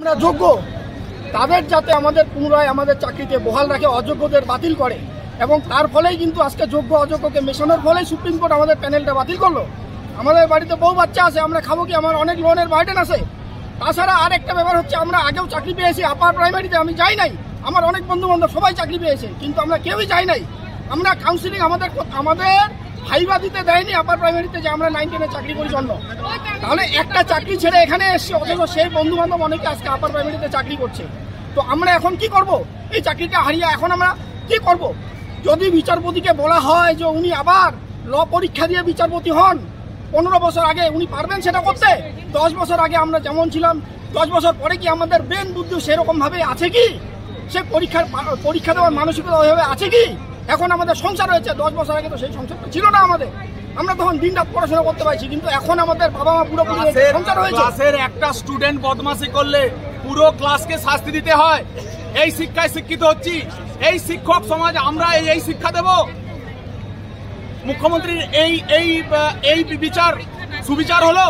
আমরা যোগ্য তাদের যাতে আমাদের পুনরায় আমাদের চাকরিতে বহাল রাখে, অযোগ্যদের বাতিল করে এবং তার ফলেই কিন্তু আজকে যোগ্য অযোগ্যকে মেশানোর ফলেই সুপ্রিম কোর্ট আমাদের প্যানেলটা বাতিল করলো। আমাদের বাড়িতে বউ বাচ্চা আছে, আমরা খাবো কি? আমার অনেক লোনের বার্ডেন আছে। তাছাড়া আর একটা ব্যাপার হচ্ছে, আমরা আগেও চাকরি পেয়েছি আপার প্রাইমারিতে, আমি যাই নাই, আমার অনেক বন্ধু বান্ধব সবাই চাকরি পেয়েছে, কিন্তু আমরা কেউই যাই নাই। আমরা কাউন্সিলিং আমাদের ভাইবা দিতে দেয়নি আপার প্রাইমারিতে যে আমরা 9 10-এ চাকরি করি জন্য। তাহলে একটা চাকরি ছেড়ে এখানে এসছে, অথচ সেই বন্ধু বান্ধব অনেকে আজকে আপার প্রাইমারিতে চাকরি করছে। তো আমরা এখন কি করব? এই চাকরিটা হারিয়ে এখন আমরা কি করব? যদি বিচারপতিকে বলা হয় যে উনি আবার ল পরীক্ষা দিয়ে বিচারপতি হন, 15 বছর আগে উনি পারবেন সেটা করতে? 10 বছর আগে আমরা যেমন ছিলাম, 10 বছর পরে কি আমাদের ব্রেন বুদ্ধি সেরকম ভাবে আছে কি? সে পরীক্ষা দেওয়ার মানসিকতা ওইভাবে আছে কি? এখন আমাদের সংসার হয়েছে, 10 বছর আগে তো সেই সংসারটা ছিল না আমাদের। আমরা তখন দিন রাত পড়াশোনা করতে পারছি, কিন্তু এখন আমাদের বাবা মা পুরোপুরি সংসার হয়েছে। ক্লাসের একটা স্টুডেন্ট বদমাশি করলে পুরো ক্লাসকে শাস্তি দিতে হয়। এই শিক্ষায় শিক্ষিত হচ্ছি, এই শিক্ষক সমাজ আমরা এই শিক্ষা দেব? মুখ্যমন্ত্রীর এই বিচার সুবিচার হলো?